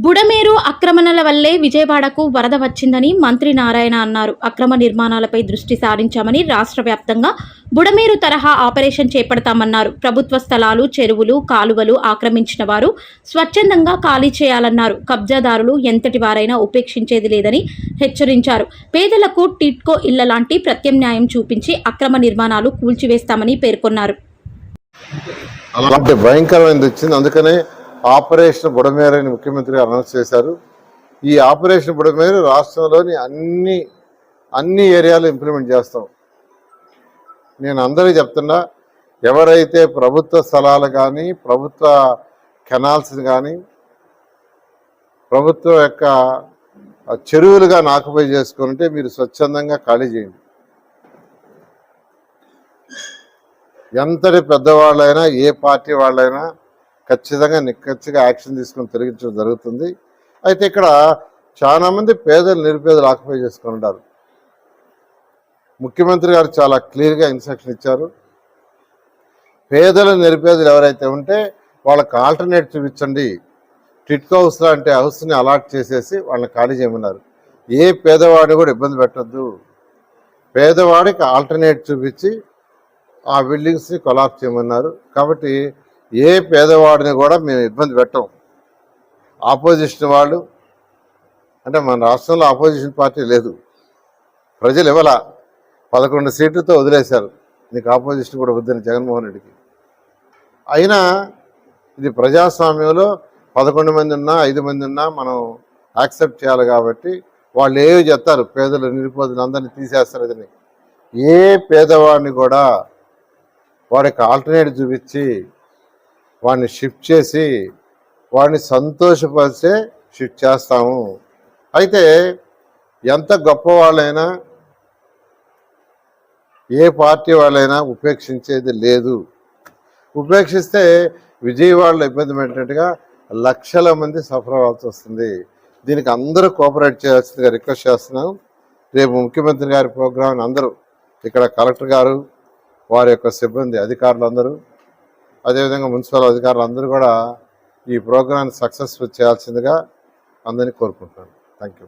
బుడమేరు ఆక్రమణల వల్లే విజయవాడకు వరద వచ్చిందని మంత్రి నారాయణ అన్నారు. అక్రమ నిర్మాణాలపై దృష్టి సారించామని, రాష్ట్ర వ్యాప్తంగా బుడమేరు తరహా ఆపరేషన్ చేపడతామన్నారు. ప్రభుత్వ స్థలాలు, చెరువులు, కాలువలు ఆక్రమించిన వారు స్వచ్ఛందంగా ఖాళీ చేయాలన్నారు. కబ్జాదారులు ఎంతటి వారైనా ఉపేక్షించేది లేదని హెచ్చరించారు. పేదలకు టిట్కో ఇళ్ల లాంటి ప్రత్యామ్నాయం చూపించి అక్రమ నిర్మాణాలు కూల్చివేస్తామని పేర్కొన్నారు. అలాంటి భయంకరమైనది వచ్చింది. అందుకనే ఆపరేషన్ బుడమేరు అని ముఖ్యమంత్రి అనౌన్స్ చేశారు. ఈ ఆపరేషన్ బుడమేరు రాష్ట్రంలోని అన్ని ఏరియాలు ఇంప్లిమెంట్ చేస్తాం. నేను అందరికీ చెప్తున్నా, ఎవరైతే ప్రభుత్వ స్థలాలు కానీ, ప్రభుత్వ కెనాల్స్ కానీ, ప్రభుత్వం యొక్క చెరువులుగా ఆక్యుపై చేసుకుంటే మీరు స్వచ్ఛందంగా ఖాళీ చేయండి. ఎంతటి పెద్దవాళ్ళైనా, ఏ పార్టీ వాళ్ళైనా ఖచ్చితంగా నిక్కచ్చిగా యాక్షన్ తీసుకొని తొలగించడం జరుగుతుంది. అయితే ఇక్కడ చాలామంది పేదలు, నిరుపేదలు ఆక్యుపై చేసుకొని ఉంటారు. ముఖ్యమంత్రి గారు చాలా క్లియర్గా ఇన్స్ట్రక్షన్ ఇచ్చారు. పేదలు, నిరుపేదలు ఎవరైతే ఉంటే వాళ్ళకి ఆల్టర్నేట్ చూపించండి. టిట్కో హౌస్ లాంటి హౌస్ని అలాట్ చేసేసి వాళ్ళని ఖాళీ చేయమన్నారు. ఏ పేదవాడిని కూడా ఇబ్బంది పెట్టద్దు. పేదవాడికి ఆల్టర్నేట్ చూపించి ఆ బిల్డింగ్స్ని కొలాప్స్ చేయమన్నారు. కాబట్టి ఏ పేదవాడిని కూడా మేము ఇబ్బంది పెట్టం. ఆపోజిషన్ వాళ్ళు అంటే మన రాష్ట్రంలో ఆపోజిషన్ పార్టీ లేదు. ప్రజలు ఇవ్వాల 11 సీట్లతో వదిలేశారు. నీకు ఆపోజిషన్ కూడా వద్దని జగన్మోహన్ రెడ్డికి. అయినా ఇది ప్రజాస్వామ్యంలో 11 మంది ఉన్నా, 5 మంది ఉన్నా మనం యాక్సెప్ట్ చేయాలి. కాబట్టి వాళ్ళు ఏవి చెప్తారు, పేదలు, నిరుపేదలు అందరినీ తీసేస్తారు. అదని ఏ పేదవాడిని కూడా వాడికి ఆల్టర్నేట్ చూపించి వాడిని షిఫ్ట్ చేసి వాడిని సంతోషపరిచే షిఫ్ట్ చేస్తాము. అయితే ఎంత గొప్ప వాళ్ళైనా, ఏ పార్టీ వాళ్ళైనా ఉపేక్షించేది లేదు. ఉపేక్షిస్తే విజయవాడలో ఇబ్బంది పెట్టినట్టుగా లక్షల మంది సఫర్ అవ్వాల్సి వస్తుంది. దీనికి అందరూ కోఆపరేట్ చేయాల్సిందిగా రిక్వెస్ట్ చేస్తున్నాం. రేపు ముఖ్యమంత్రి గారి ప్రోగ్రాంని అందరూ, ఇక్కడ కలెక్టర్ గారు, వారి యొక్క సిబ్బంది, అధికారులు అందరూ, అదేవిధంగా మున్సిపల్ అధికారులు అందరూ కూడా ఈ ప్రోగ్రాన్ని సక్సెస్ఫుల్ చేయాల్సిందిగా అందరినీ కోరుకుంటున్నాను. Thank you.